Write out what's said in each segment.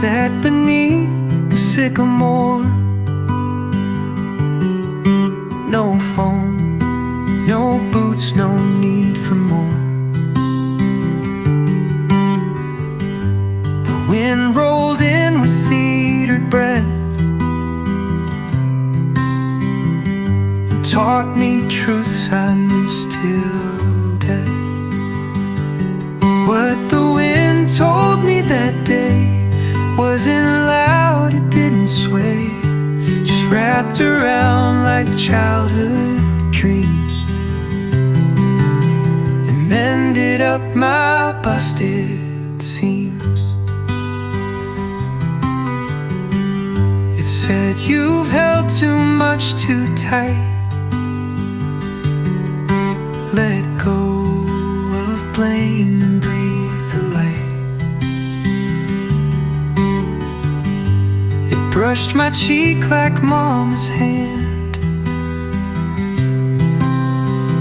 sat beneath the sycamore. No phone, no boots, no need for more. The wind rolled in with cedar breath and taught me truths I missed till death. What the wind told me that day wasn't loud, it didn't sway, just wrapped around like childhood dreams and mended up my busted seams. It said, you've held too much too tight, let go of blame and breathe the light. It brushed my cheek like mama's hand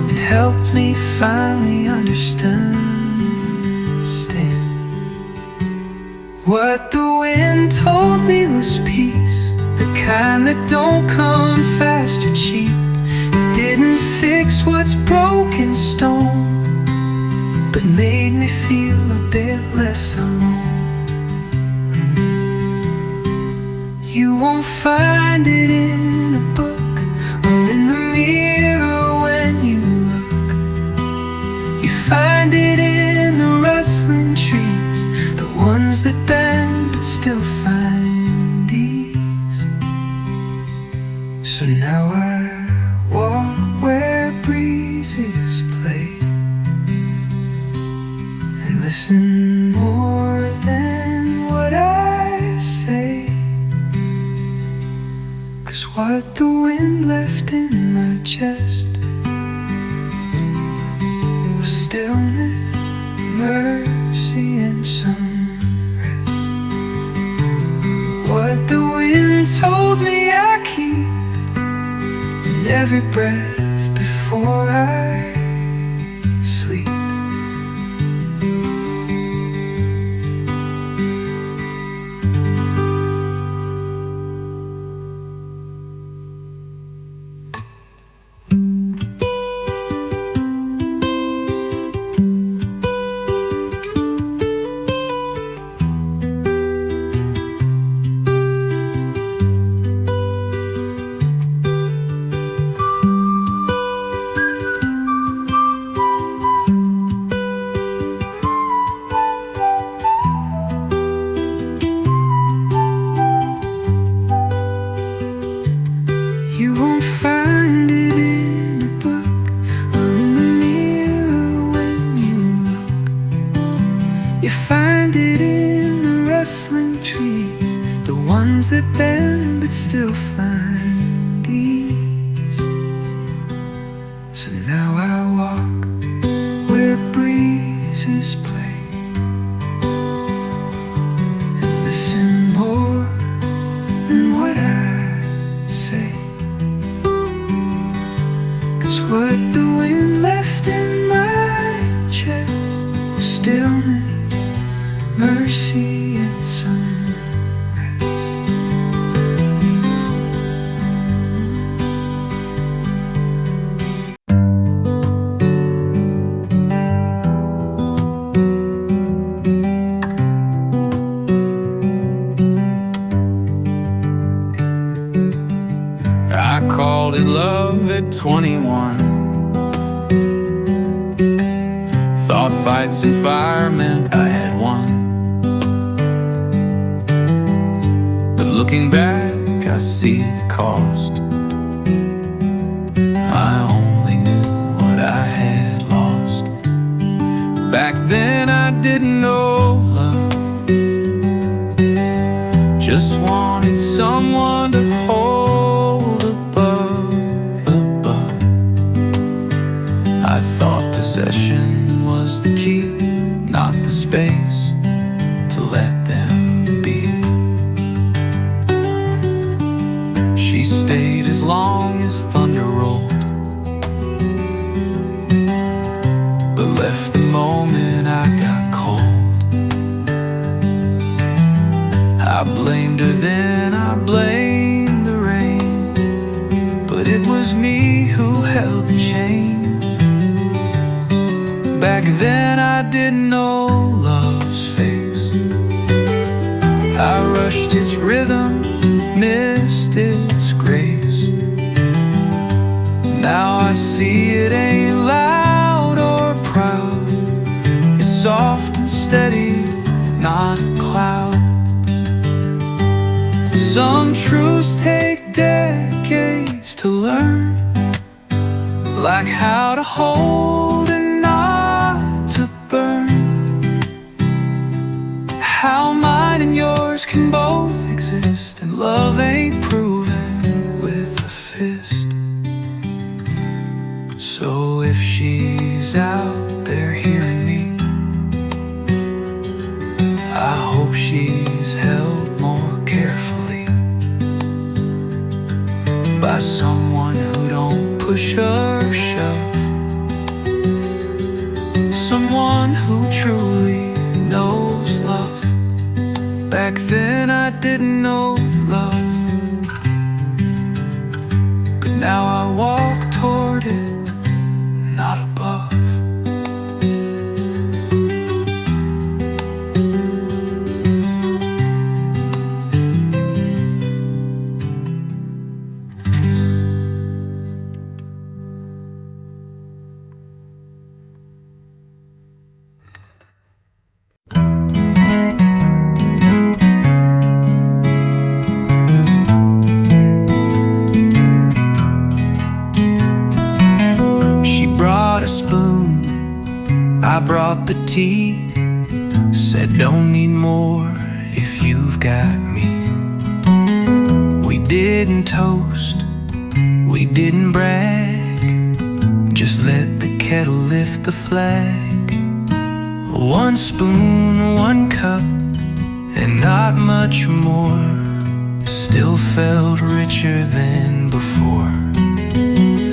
and helped me finally understand what the wind told me was peace, the kind that don't come fast or cheap. It didn't fix what's broken stone, but made me feel a bit less alone. You won't find it in a book or in the mirror when you look. You find it in the rustling trees, the ones that bend but still find ease. So now I walk where breezes play and listen more than what I say. 'Cause what the wind left in my chest was stillness, mercy, and some rest. What the wind told me I keep in every breath before I sleep. You won't find it in a book or in the mirror when you look. You find it in the rustling trees, the ones that bend but still find ease. So now I walk where breezes play and listen more than what I say. What the wind left in my chest was stillness, mercy, and some rest. I called it love at 21. Thought fights and fire meant I had won. But looking back, I see the cost. I only knew what I had lost. Back then I didn't know love, just wanted someone to hold above. I thought possession was the key, not the space to let them be. She stayed as long as thunder rolled, but left the moment I got cold. I Back then I didn't know love's face. I rushed its rhythm, missed its grace. Now I see it ain't loud or proud. It's soft and steady, not a cloud. Some truths take decades to learn, like how to hold and not to burn, how mine and yours can both exist, and love ain't proven with a fist. So if she's out there hearing me, I hope she's held more carefully by someone who don't push or shove, someone who truly knows love. Back then I didn't know love, but now I walk toward it, not above. I brought the tea, said don't need more if you've got me. We didn't toast, we didn't brag, just let the kettle lift the flag. One spoon, one cup, and not much more, still felt richer than before.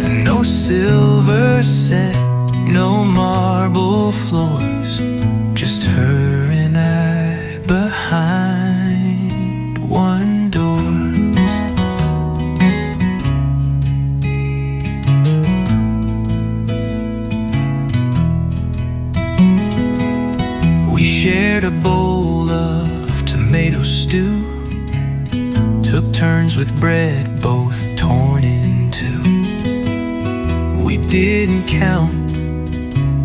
And no silver set, no marble floors, just her and I behind one door. We shared a bowl of tomato stew, took turns with bread both torn in two. We didn't count,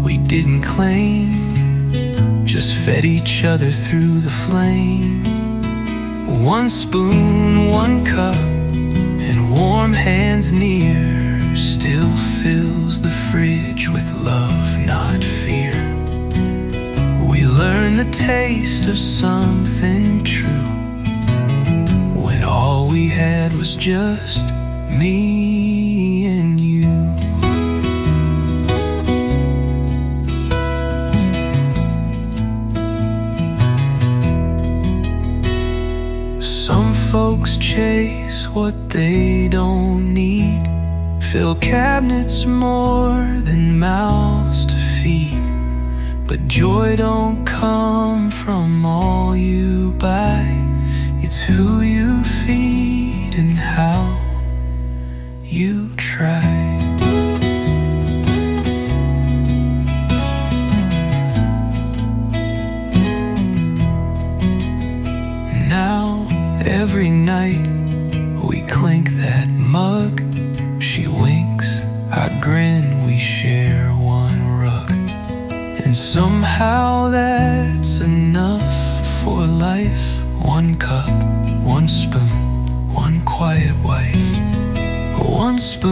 we didn't claim, just fed each other through the flame. One spoon, one cup, and warm hands near, still fills the fridge with love, not fear. We learned the taste of something true, when all we had was just me and you. Some folks chase what they don't need, fill cabinets more than mouths to feed. But joy don't come from all you buy, it's who you feed and how you try. Now every night we clink that mug, she winks, I grin, we share one rug. And somehow that's enough for life. One cup, one spoon, one quiet wife. One spoon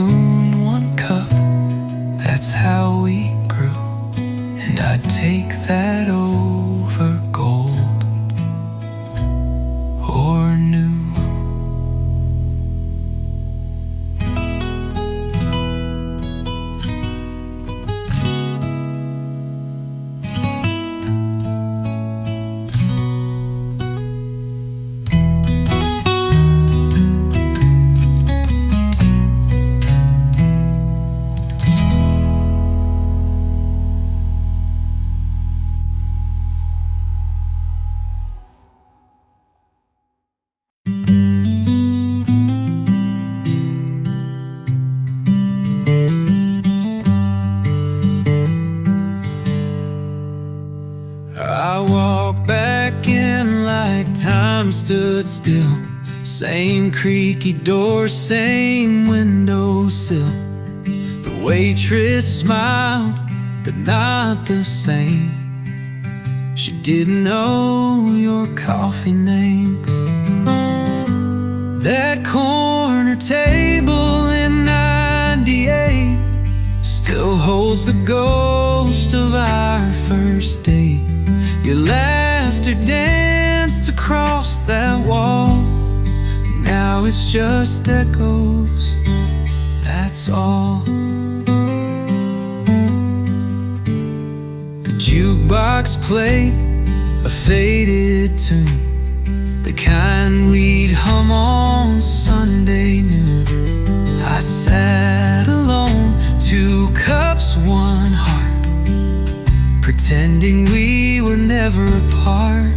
stood still. Same creaky door, same windowsill. The waitress smiled, but not the same. She didn't know your coffee name. That corner table in 98 still holds the ghost of our first date. Your laughter danced across that wall. Now it's just echoes, that's all. The jukebox played a faded tune, the kind we'd hum on Sunday noon. I sat alone, 2 cups, 1 heart, pretending we were never apart.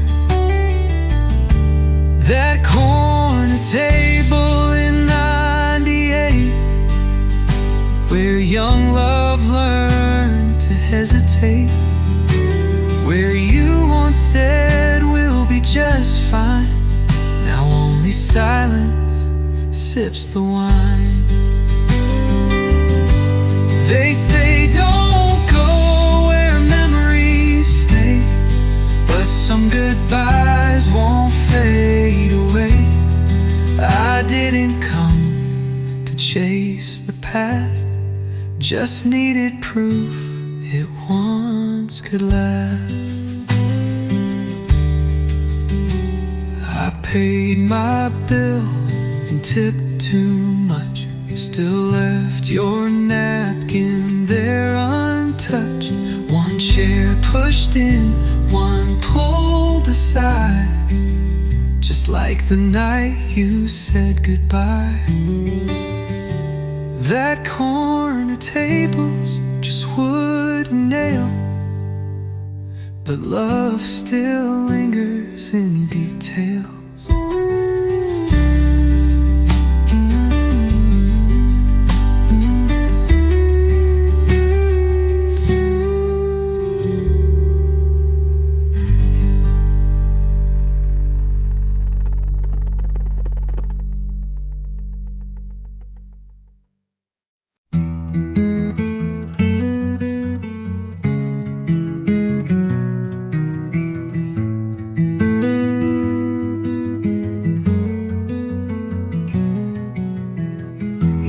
That corner table in 98, where young love learned to hesitate, where you once said we'll be just fine. Now only silence sips the wine. They say don't go where memories stay, but some goodbyes won't fade away. I didn't come to chase the past, just needed proof it once could last. I paid my bill and tipped too much, still left your napkin there untouched. 1 chair pushed in, 1 pulled aside, just like the night you said goodbye. That corner table's just wood and nail, but love still lingers in details.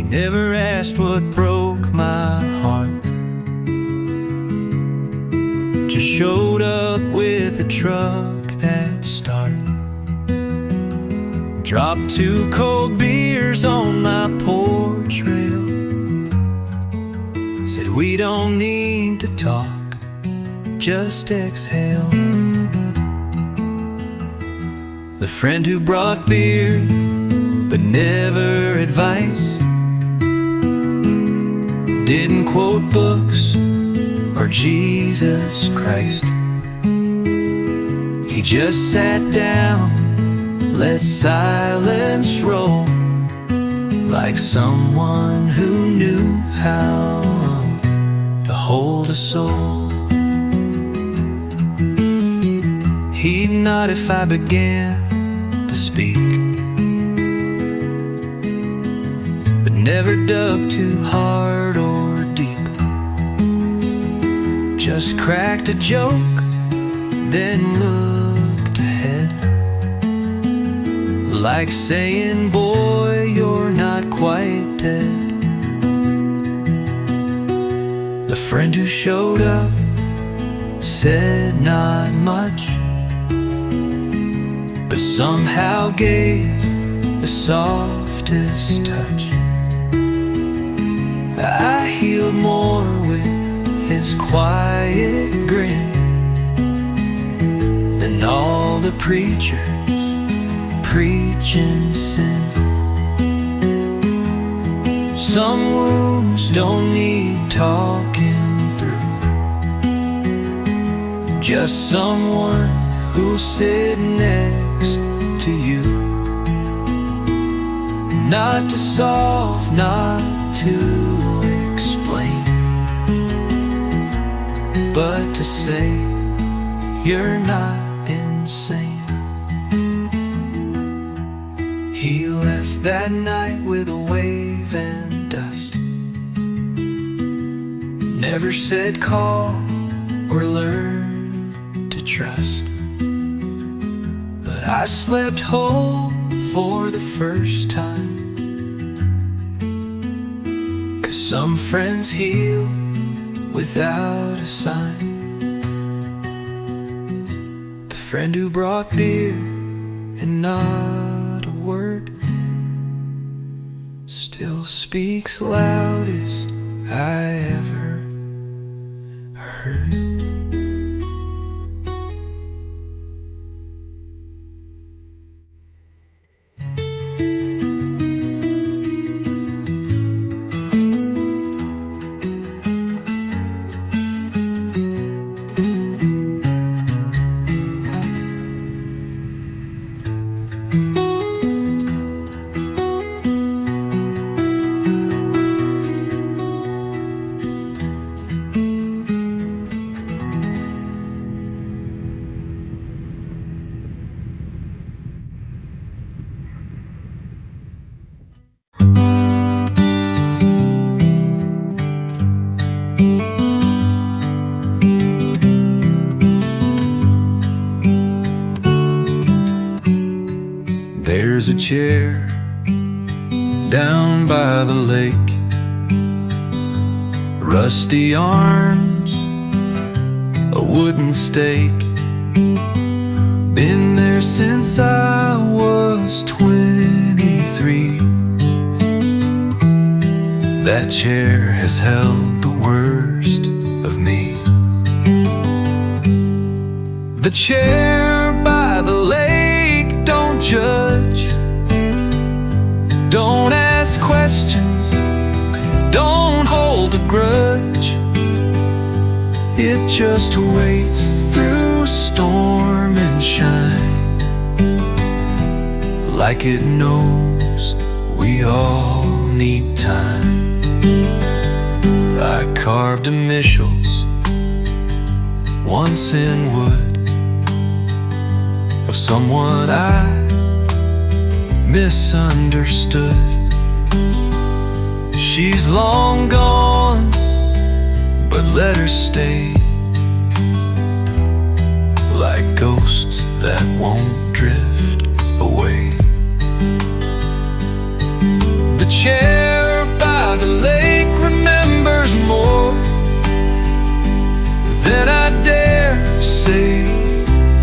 Never asked what broke my heart, just showed up with a truck that start. Dropped 2 cold beers on my porch rail, said we don't need to talk, just exhale. The friend who brought beer but never advice, didn't quote books or Jesus Christ. He just sat down, let silence roll, like someone who knew how to hold a soul. He'd nod if I began to speak, but never dug too hard or deep. Just cracked a joke, then looked ahead, like saying, boy, you're not quite dead. The friend who showed up said not much, but somehow gave the softest touch. I healed more with his quiet grin than all the preachers preaching sin. Some wounds don't need talking through, just someone who'll sit next to you. Not to solve, not to explain, but to say you're not insane. He left that night with a wave and dust. Never said call or learn to trust. But I slept whole for the first time, 'cause some friends heal without a sign. The friend who brought beer and not a word still speaks loudest I ever heard. There's a chair down by the lake, rusty arms, a wooden stake. Been there since I was 23. That chair has held the worst of me. The chair by the lake, don't judge, don't ask questions, don't hold a grudge. It just waits through storm and shine, like it knows we all need time. I carved initials once in wood of someone I misunderstood. She's long gone, but let her stay, like ghosts that won't drift away. The chair by the lake remembers more than I dare say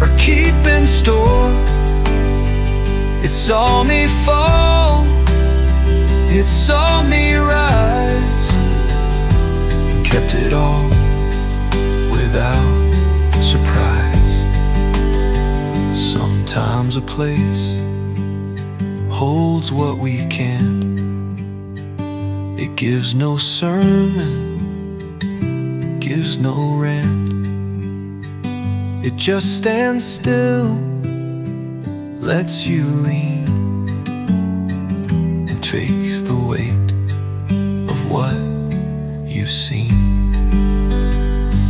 or keep in store. It saw me fall, it saw me rise, and kept it all without surprise. Sometimes a place holds what we can't. It gives no sermon, gives no rant. It just stands still, lets you lean, and takes the weight of what you've seen.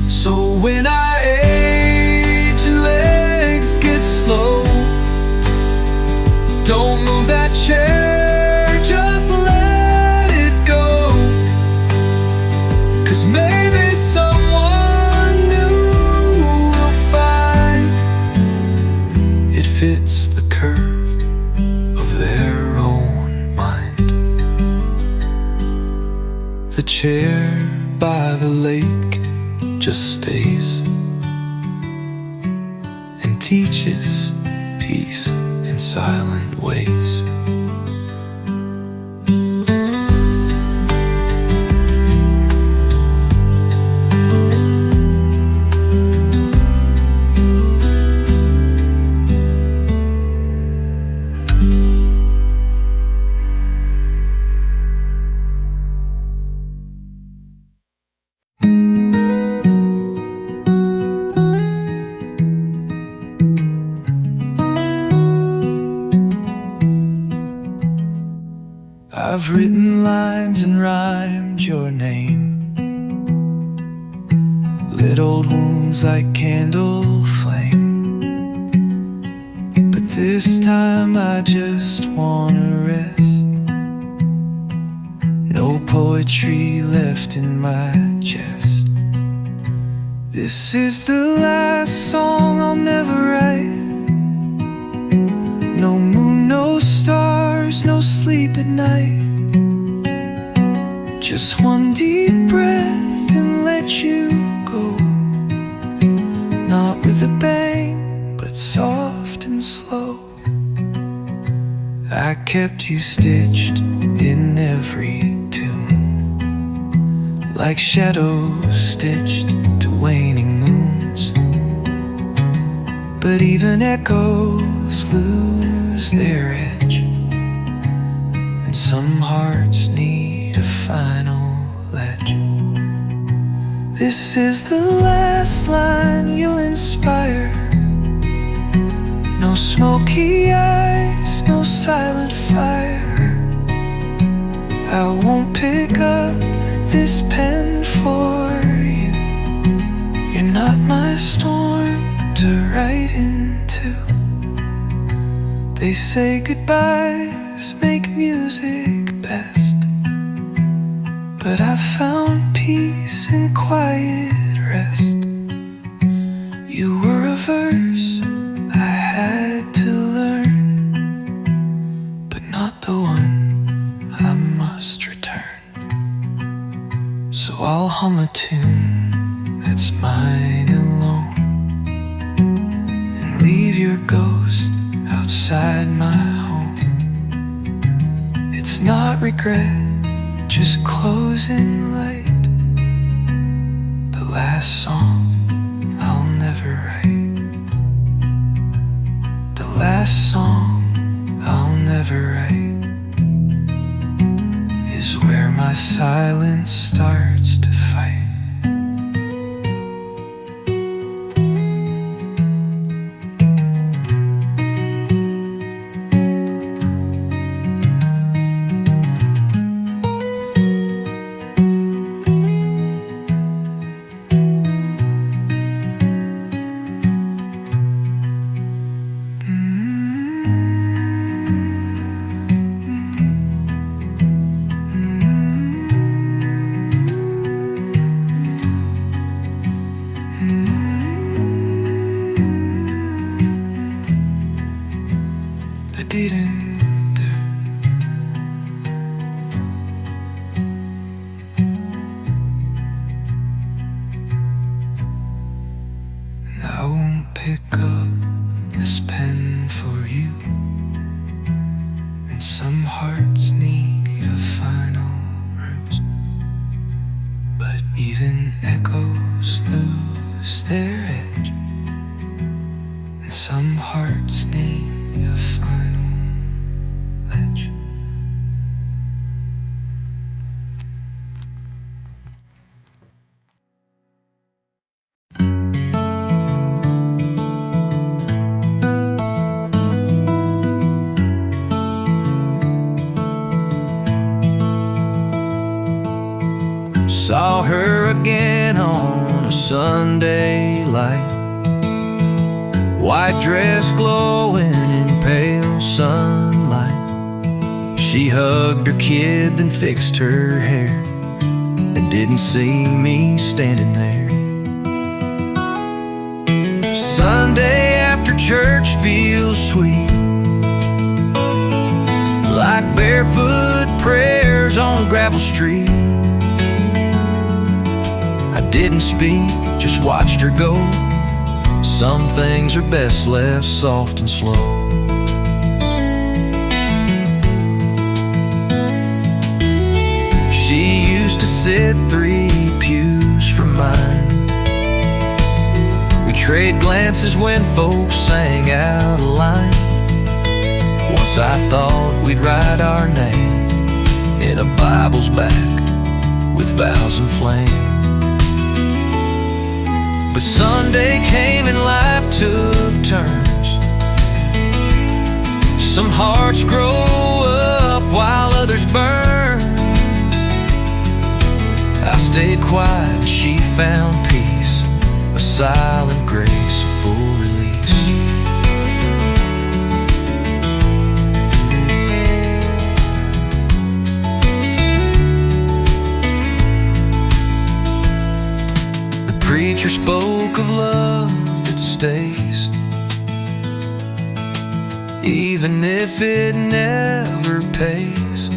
So when I age and legs get slow, don't move that chair, just let it go. 'Cause maybe someone new will find it fits the curve of their own mind. The chair by the lake just stays and teaches peace in silent ways. I've written lines and rhymed your name, lit old wounds like candle flame. But This time I just wanna rest. No poetry left in my chest. This is the last song I'll never write. No moon, no stars, no sleep at night. Just one deep breath and let you go. Not with a bang, but soft and slow. I kept you stitched in every tune, like shadows stitched to waning moons. But even echoes lose their edge, and some hearts need a final ledge. This is the last line you'll inspire. No smoky eyes, no silent fire. I won't pick up this pen for you. You're not my storm to write into. They say goodbyes make music best, but I found peace in quiet rest. You were a verse I had to learn, but not the one I must return. So I'll hum a tune that's mine alone, and leave your ghost outside my home. It's not regret, just closing light. The last song I'll never write. The last song I'll never write is where my silence starts to fight. Didnt. And I won't pick up this pen for you. And some hearts need a final rose, but even echoes lose their edge, and some hearts need a final ledge. Saw her again on a Sunday light, white dress glowing in pale sunlight. She hugged her kid, then fixed her hair, and didn't see me standing there. Sunday after church feels sweet, like barefoot prayers on gravel street. I didn't speak, just watched her go. Some things are best left soft and slow. She used to sit 3 pews from mine. We trade glances when folks sang out a line. Once I thought we'd write our name in a Bible's back with vows and flame. But Sunday came and life took turns. Some hearts grow up while others burn. I stayed quiet, she found peace, a silent grace, a full release. preacher spoke of love that stays, even if it never pays.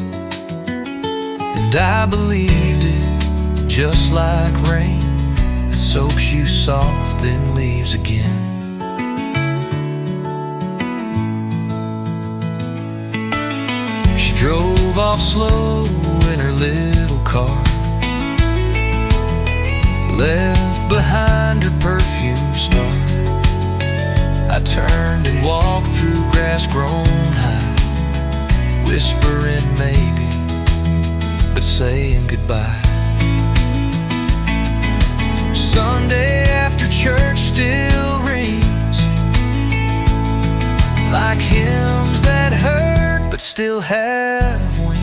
And I believed it, just like rain that soaks you soft then leaves again. She drove off slow in her little car, left behind her perfume star. I turned and walked through grass grown high, whispering maybe, but saying goodbye. Sunday after church still rings like hymns that hurt but still have wings.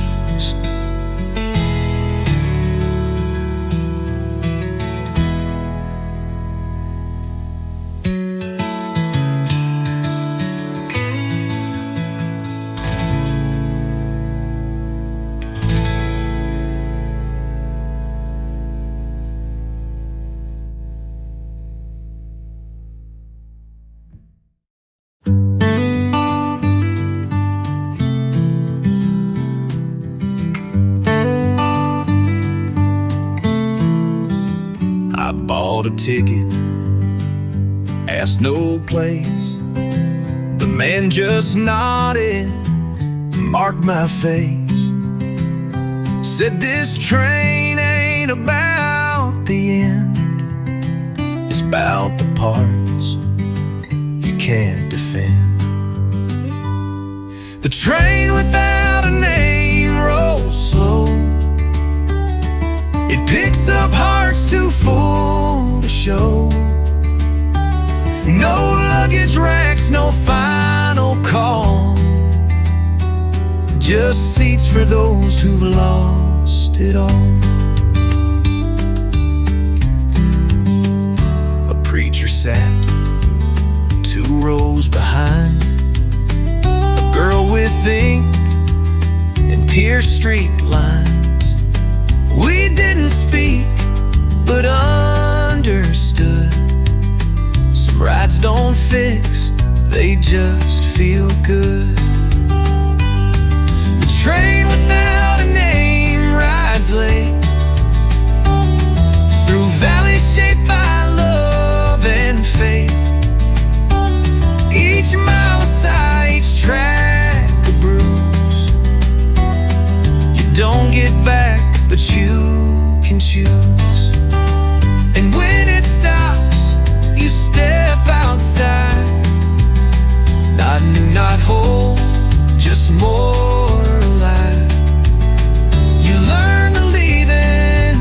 I bought a ticket, asked no place. The man just nodded, marked my face, said this train ain't about the end, it's about the parts you can't defend. The train without a name rolls slow, it picks up hearts too full to show. No luggage racks, no final call, just seats for those who've lost it all. A preacher sat 2 rows behind, a girl with ink and tear streaked lines. We didn't speak, but understood. Some rides don't fix, they just feel good. The train without a name rides late through valleys shaped by love and fate. Each mile a sigh, each track a bruise. You don't get back, but you can choose. And when it stops, you step outside, not new, not whole, just more alive. You learn that leaving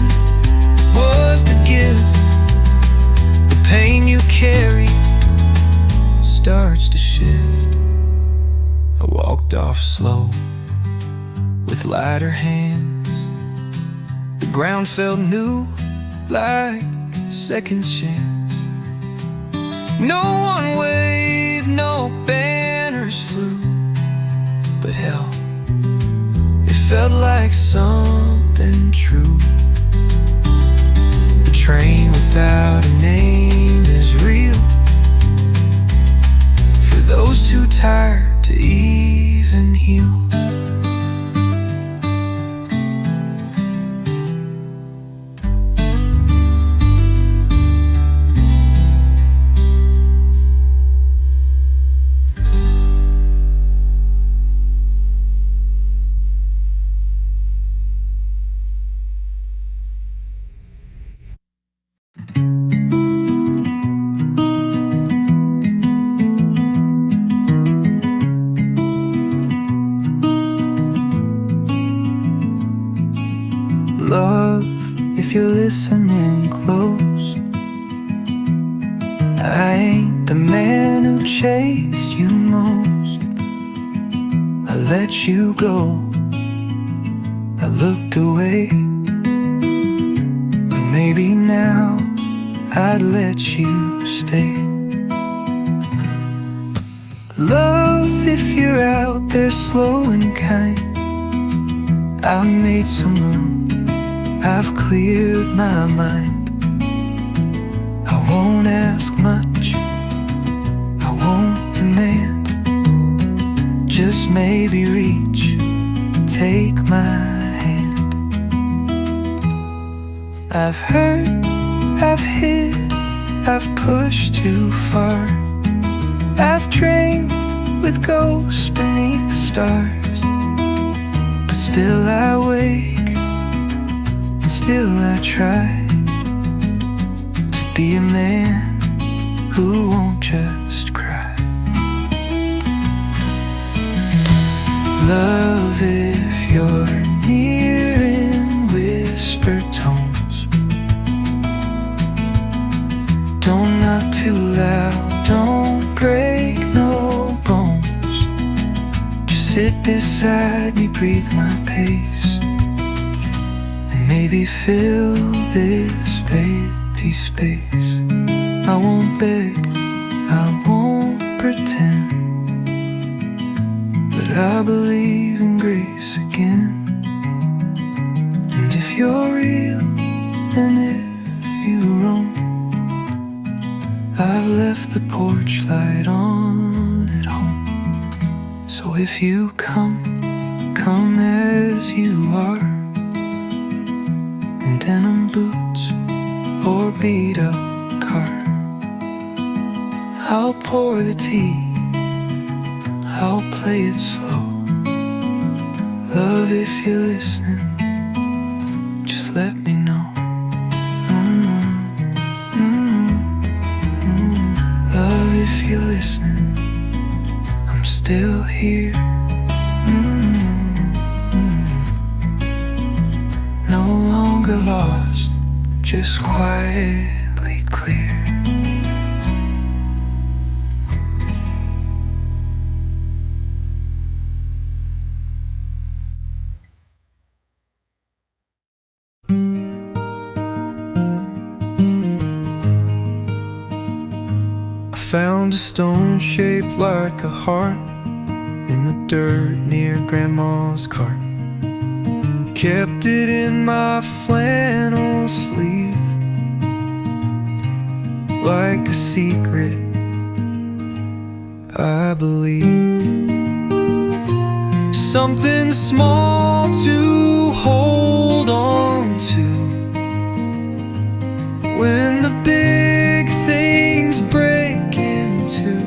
was the gift. The pain you carry starts to shift. I walked off slow with lighter hands. The ground felt new, like second chance. No one waved, no banners flew, but hell, it felt like something true. The train without a name is real for those too tired to even heal. Love, if you're listening close, I ain't the man who chased you most. I let you go, I looked away, but maybe now I'd let you stay. Love, if you're out there slow and kind, I've made some room, I've cleared my mind. just maybe reach, take my hand. I've hurt, I've hid, I've pushed too far. I've dreamed with ghosts beneath the stars, but still I wake, and still I try to be a man who won't just cry. Love, if you're near in whispered tones, don't knock too loud, don't break no bones. Just sit beside me, breathe my pace, and maybe fill this empty space. I won't beg, I won't pretend, but I believe in grace again. And if you're real, and if you roam, I've left the porch light on at home. So if you come, come as you are, in denim boots or beat up car. I'll pour the tea, I'll play it slow. Love, if you're listening, just let me know. Love, if you're listening, I'm still here. No longer lost, just quietly clear. Found a stone shaped like a heart in the dirt near Grandma's cart. Kept it in my flannel sleeve, like a secret, I believe. Something small to hold on to when the big things break into.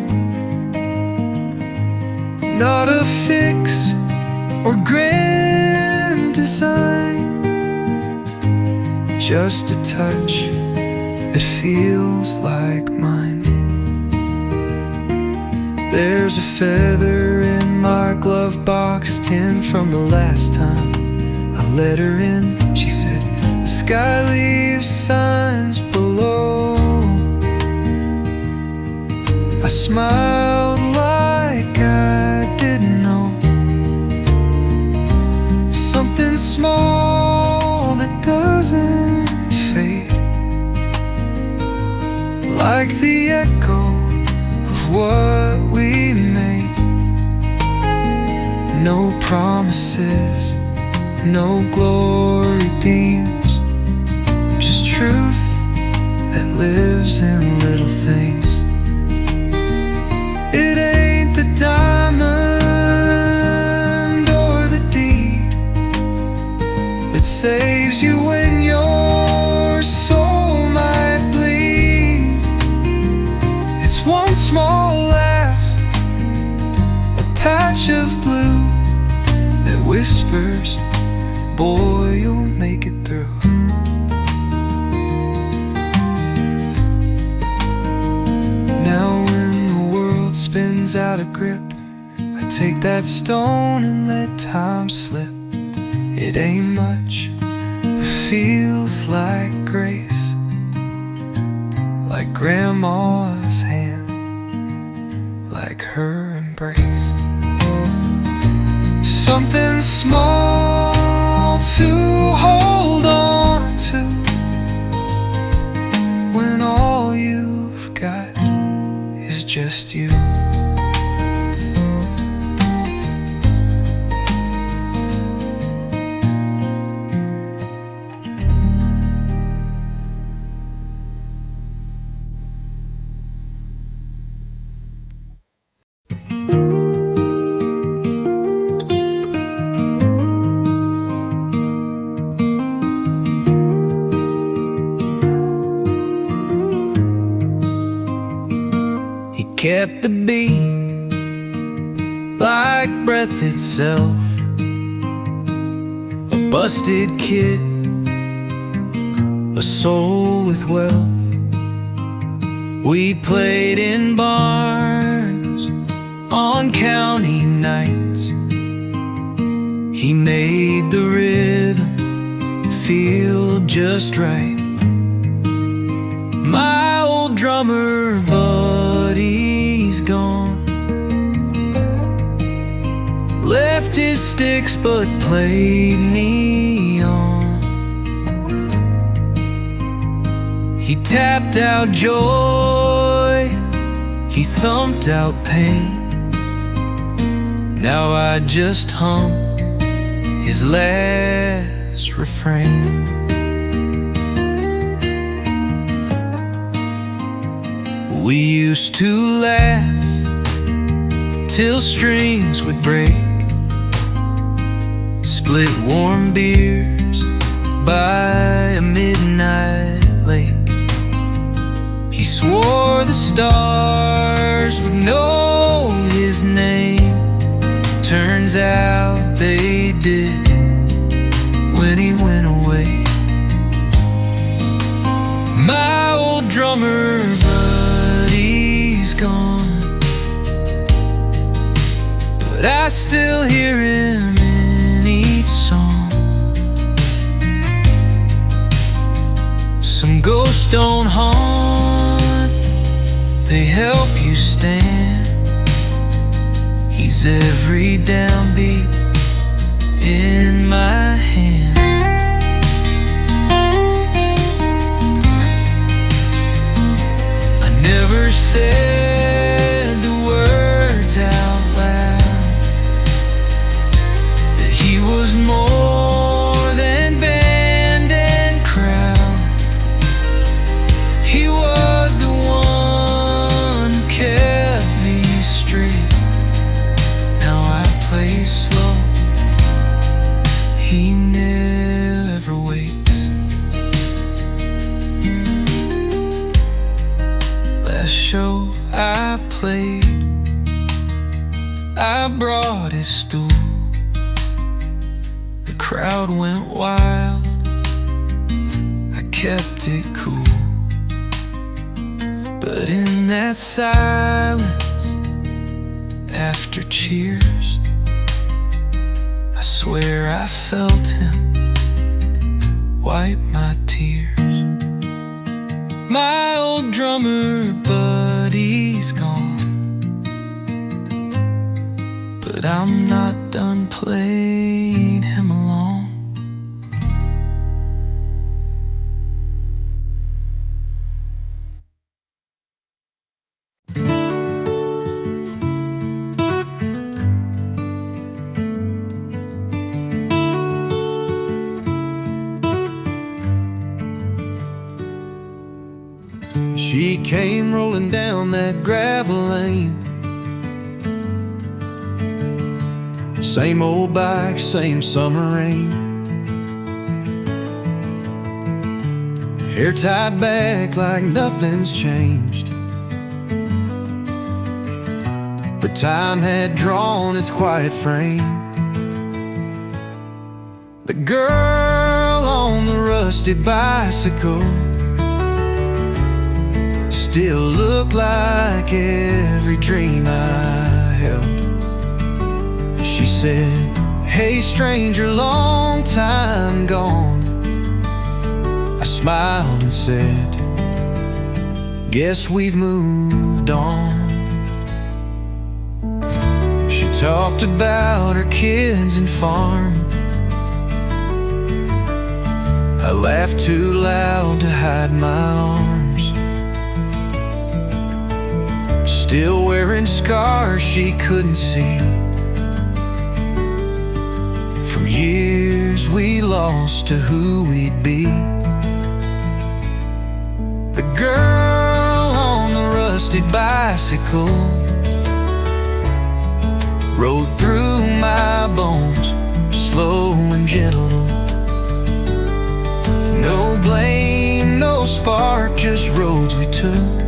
Not a fix or grand design, just a touch that feels like mine. There's a feather in my glove box, 10 from the last time I let her in. She said, the sky leaves signs below. I smiled like I didn't know. Something small that doesn't fade, like the echo of what we made. No promises, no glory beams, just truth that lives in little things. It ain't the diamond or the deed that saves you when your soul might bleed. It's one small laugh, a patch of blue that whispers, boy, you'll make it through. Now when the world spins out of grip, I take that stone and let time slip. It ain't much, but feels like grace, like Grandma's hand, like her embrace. Something small to hold on to when all you've got is just you. kept the beat like breath itself. A busted kid, a soul with wealth. We played in barns on county nights. He made the rhythm feel just right. My old drummer buddy's gone, left his sticks but played me on. He tapped out joy, he thumped out pain. Now I just hum his last refrain. We used to laugh till strings would break, split warm beers by a midnight lake. He swore the stars would know his name. Turns out they did when he went away. My old drummer buddy's gone, but I still hear him in each song. Some ghosts don't haunt, they help you stand. He's every downbeat in my hand. I never said the words out loud that he was more than band and crowd. He was the one who kept me straight. Play slow, he never waits. Last show I played, I brought his stool. The crowd went wild, I kept it cool. But in that silence, after cheers, I swear I felt him wipe my tears. My old drummer buddy's gone, but I'm not done playing him along. She came rolling down that gravel lane. Same old bike, same summer rain. Hair tied back like nothing's changed, but time had drawn its quiet frame. The girl on the rusted bicycle still look like every dream I held. She said, "Hey stranger, long time gone." I smiled and said, "Guess we've moved on." She talked about her kids and farm. I laughed too loud to hide my arms. Still wearing scars she couldn't see from years we lost to who we'd be. The girl on the rusted bicycle rode through my bones, slow and gentle. No blame, no spark, just roads we took.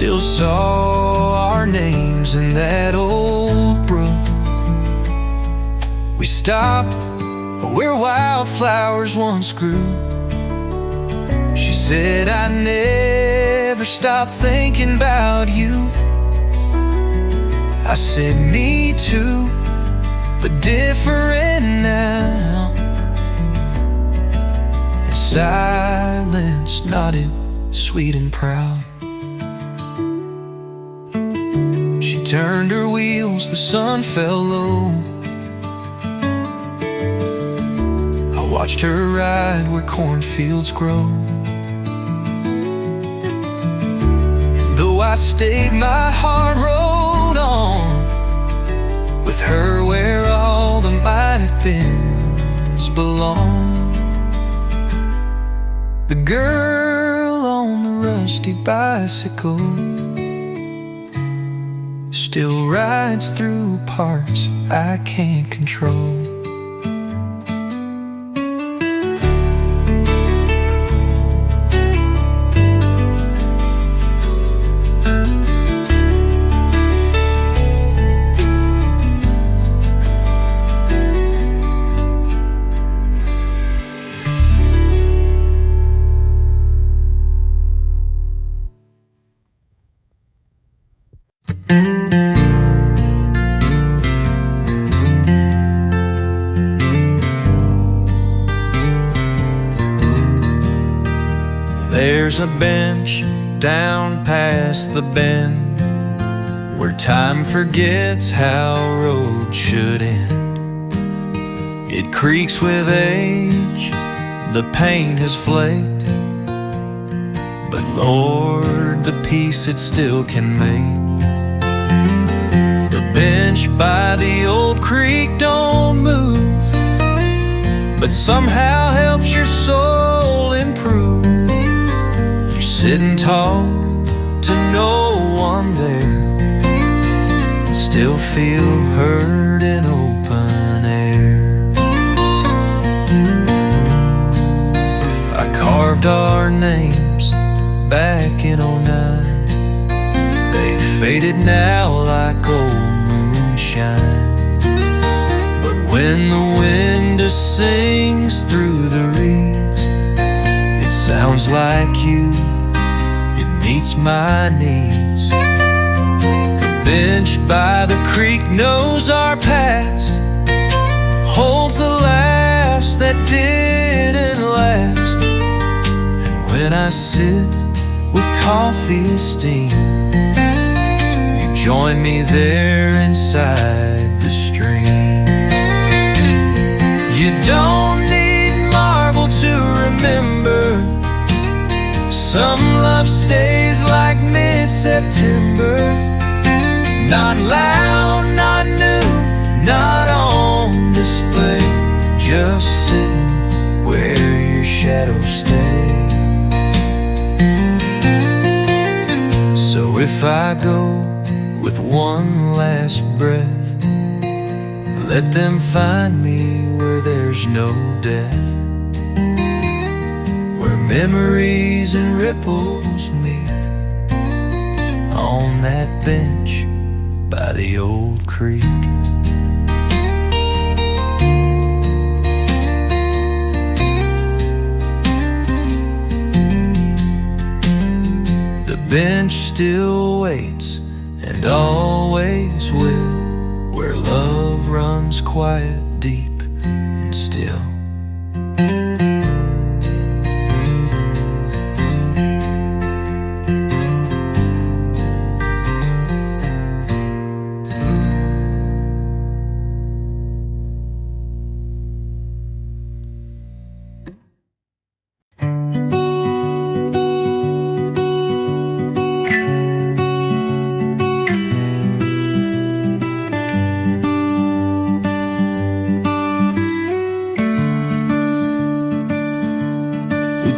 still saw our names in that old brook. We stopped where wildflowers once grew. She said, I never stopped thinking about you. I said, me too, but different now. And silence nodded, sweet and proud. She turned her wheels, the sun fell low. I watched her ride where cornfields grow. And though I stayed, my heart rode on, with her where all the might have beens belong. The girl on the rusty bicycle still rides through parts I can't control. There's a bench down past the bend where time forgets how roads should end. It creaks with age, the paint has flaked, but Lord, the peace it still can make. The bench by the old creek don't move, but somehow helps your soul improve. Sit and talk to no one there, and still feel heard in open air. I carved our names back in '09. They've faded now like old moonshine, but when the wind sings through the reeds, it sounds like you, meets my needs. The bench by the creek knows our past, holds the laughs that didn't last. And when I sit with coffee steam, you join me there inside the stream. You don't need marble to remember, some love stays like mid-September. Not loud, not new, not on display, just sitting where your shadows stay. So if I go with one last breath, let them find me where there's no death, where memories and ripples meet, on that bench by the old creek. The bench still waits and always will, where love runs quiet, deep and still.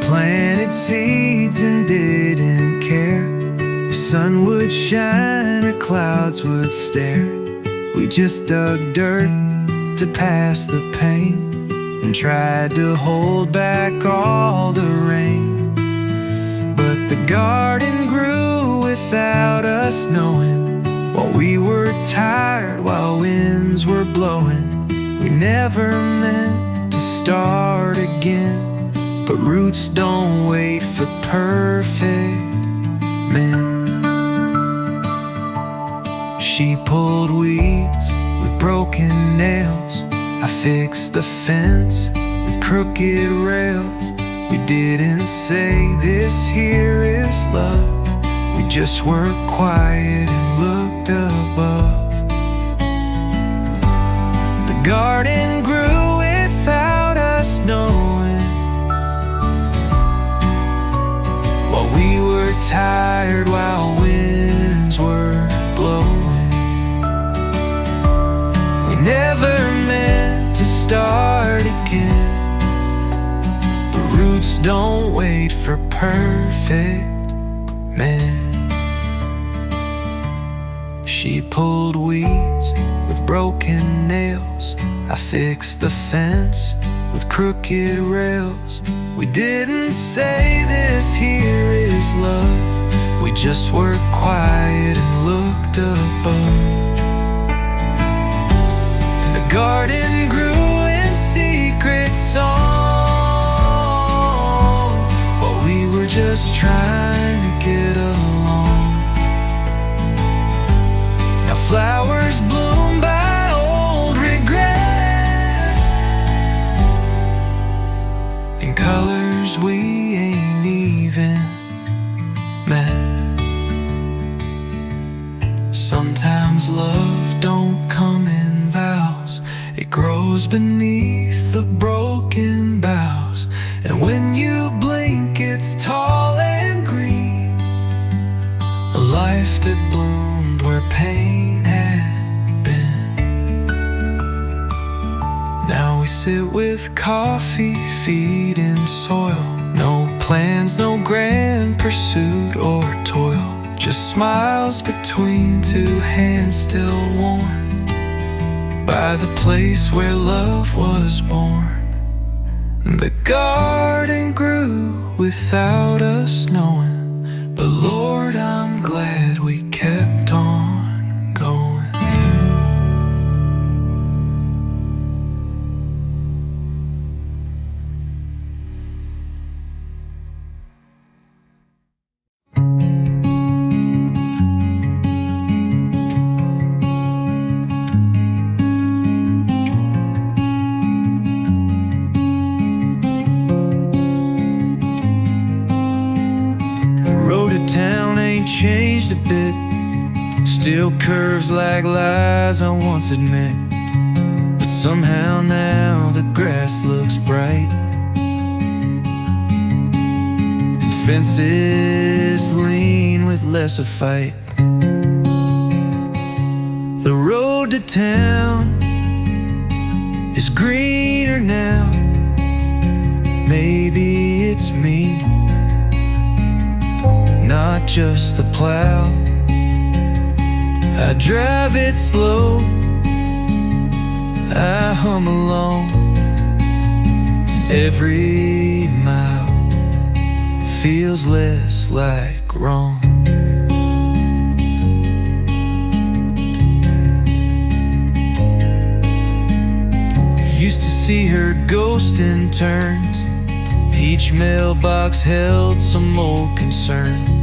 Planted seeds and didn't care if sun would shine or clouds would stare. We just dug dirt to pass the pain and tried to hold back all the rain. But the garden grew with without us knowing, while we were tired, while winds were blowing. We never meant to start again, but roots don't wait for perfect men. She pulled weeds with broken nails, I fixed the fence with crooked rails. We didn't say this here is love, we just were quiet and looked above. The garden grew without us knowing, while we were tired, while winds were blowing. We never meant to start again, but roots don't wait for perfect men. She pulled weeds with broken nails, I fixed the fence with crooked rails. We didn't say this here is love, we just were quiet and looked above. And the garden grew in secret song, while we were just trying to get along. Now flowers bloom by old regret, in colors we ain't even met. Sometimes love don't come in vows, it grows beneath the broken boughs. And when you blink it's tall and green, a life that bloomed where pain had been. Now we sit with coffee, feet in soil, no plans, no grand pursuit or toil, just smiles between two hands still warm by the place where love was born. The garden grew without us knowing, but Lord, I'm glad we kept on going. Changed a bit, still curves like lies I once admit, but somehow now the grass looks bright and fences lean with less of fight. The road to town is greener now, maybe it's me, not just the plow. I drive it slow, I hum along, and every mile feels less like wrong. Used to see her ghost in turns, each mailbox held some old concern.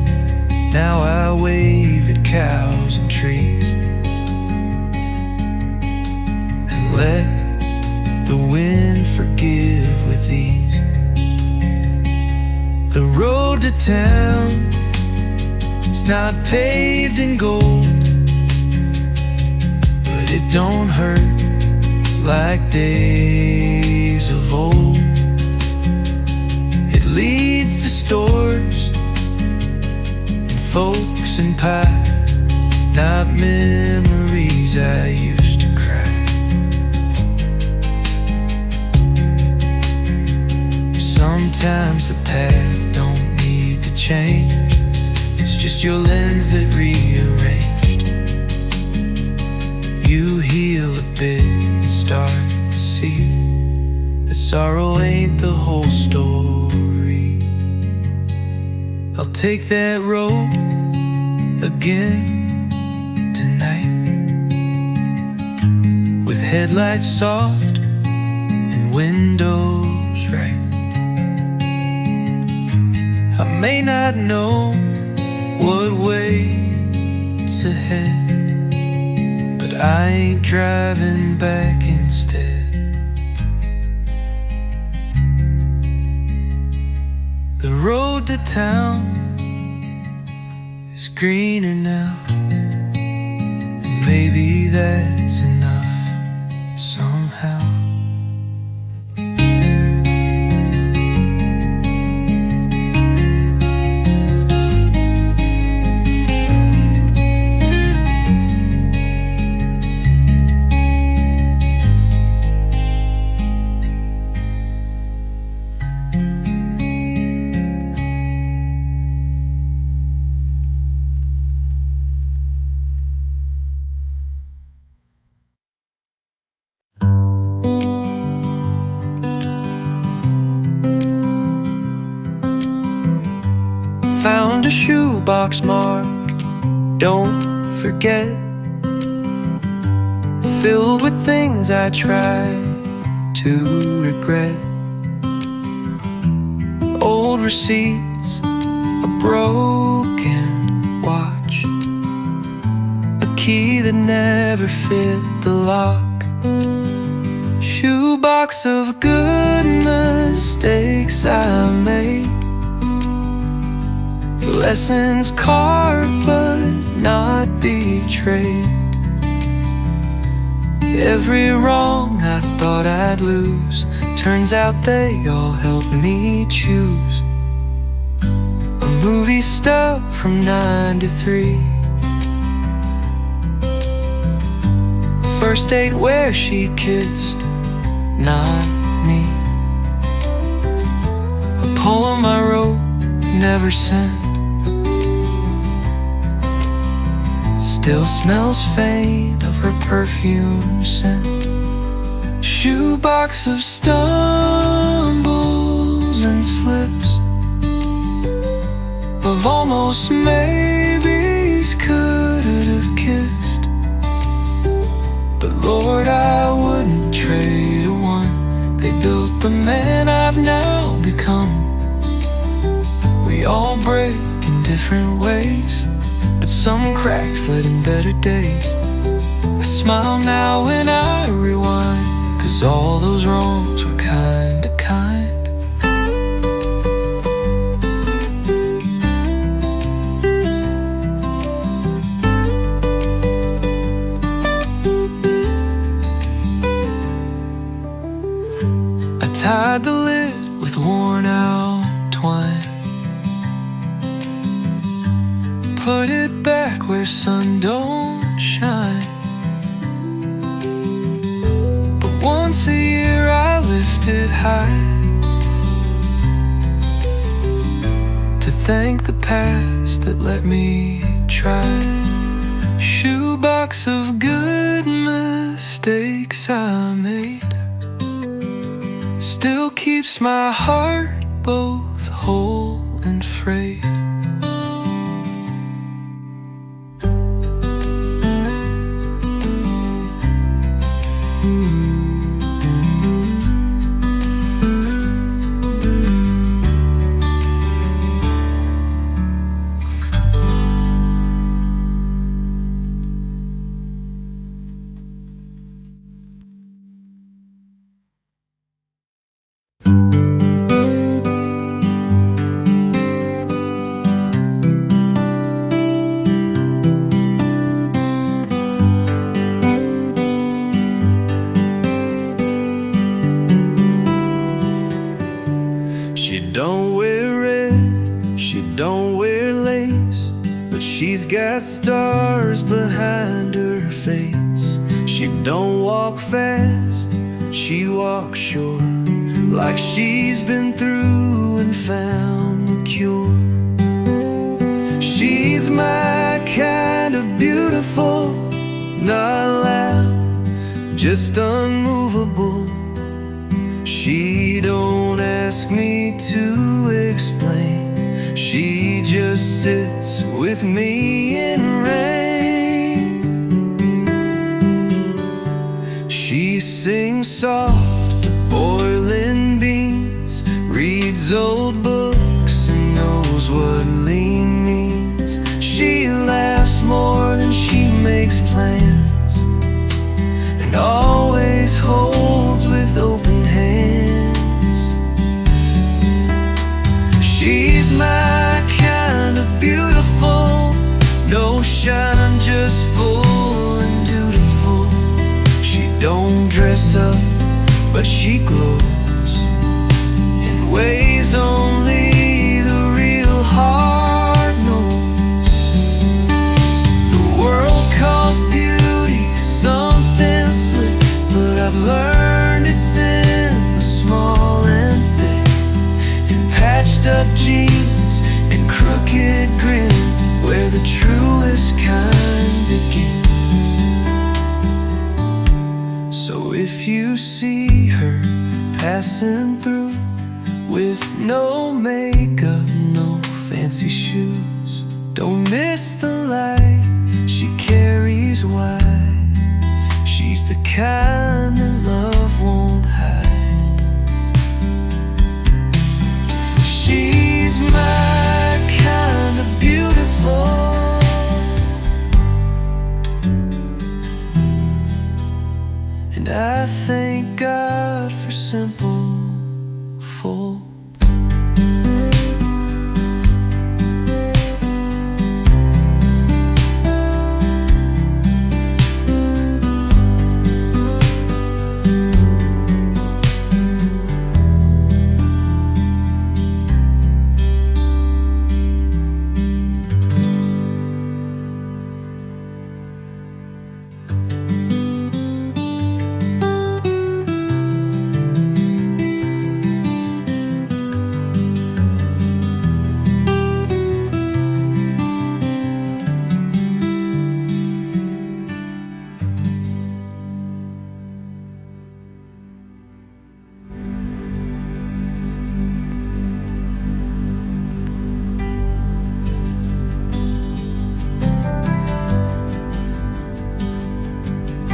Now I wave at cows and trees and let the wind forgive with ease. The road to town is not paved in gold, but it don't hurt like days of old. It leads to stores, folks and pie, not memories I used to cry. Sometimes the path don't need to change, it's just your lens that rearranged. You heal a bit and start to see that sorrow ain't the whole story. I'll take that road again tonight, with headlights soft and windows right. I may not know what way's ahead, but I ain't driving back instead. The road to town is greener now, and maybe that's enough somehow. Found a shoebox marked, don't forget, filled with things I tried to regret. Old receipts, a broken watch, a key that never fit the lock. Shoebox of good mistakes I made, lessons carved but not betrayed. Every wrong I thought I'd lose, turns out they all helped me choose. A movie stub from 93, first date where she kissed, not me. A poem I wrote, never sent, still smells faint of her perfume scent. Shoebox of stumbles and slips, of almost maybes could have kissed. But Lord, I wouldn't trade a one. They built the man I've now become. We all break in different ways, but some cracks let in better days. I smile now when I rewind, 'cause all those wrongs were kinda kind. I tied the lid with worn out twine, put it back where sun don't shine. But once a year I lift it high, to thank the past that let me try. Shoebox of good mistakes I made, still keeps my heart both whole and frayed. She don't wear red, she don't wear lace, but she's got stars behind her face. She don't walk fast, she walks short, like she's been through and found the cure. She's my kind of beautiful, not loud, just unmovable. She don't ask me to explain, she She just sits with me in rain. She sings soft to boiling beans, reads old books and knows what lean means. She laughs more than she makes plans, and always holds with open hands. She's my kind of beautiful, no shine, just full and dutiful. She don't dress up, but she glows in ways only the real heart knows. The world calls beauty something slick, but I've learned it's in the small and thick, in patched up jeans and crooked grin, where the truest kind begins. So if you see her passing through with no makeup, no fancy shoes, don't miss the light she carries wide. She's the kind that love won't hide. She's my kind of beautiful, and I thank God for simple, full.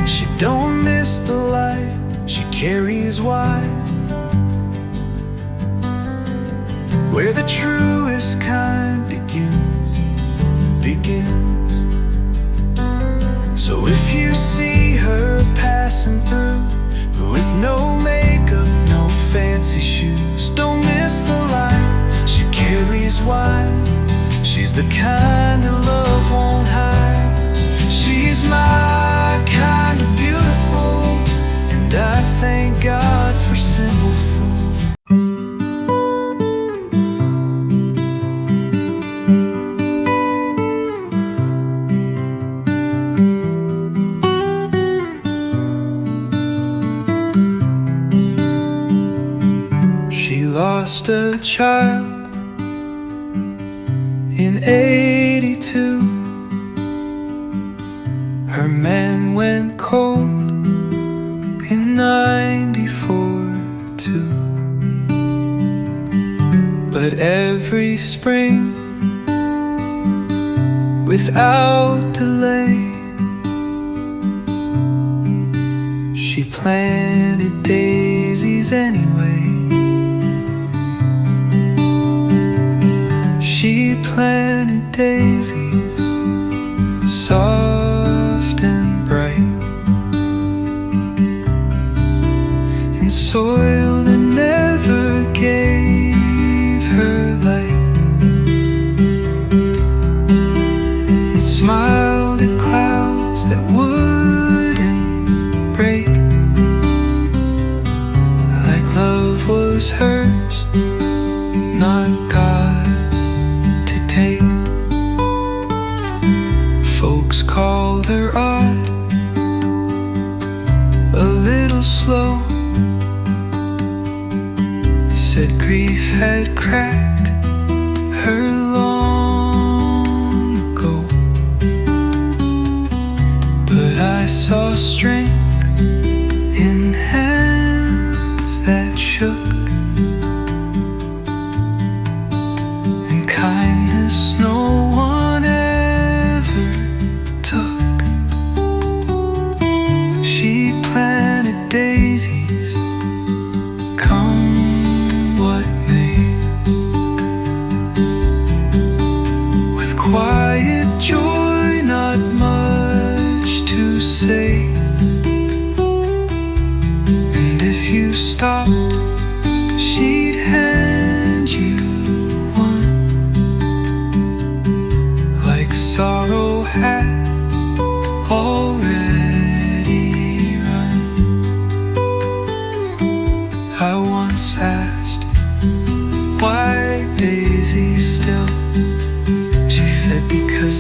She don't miss the light she carries wide, where the truest kind begins. So if you see her passing through with no makeup, no fancy shoes, don't miss the light she carries wide. She's the kind that love won't hide. She's my kind of beautiful, and I thank God for simple fool. She lost a child in '82. Her man went cold in '94 too. But every spring, without delay, she planted daisies anyway. She planted daisies, soft and bright, in soil that never gave her light, and smiled at clouds that wouldn't break, like love was hers, not God's to take. Folks called her odd, a little slow, said grief had cracked her long ago. But I saw strength in hands that shook, and kindness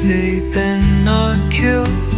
they've been not killed.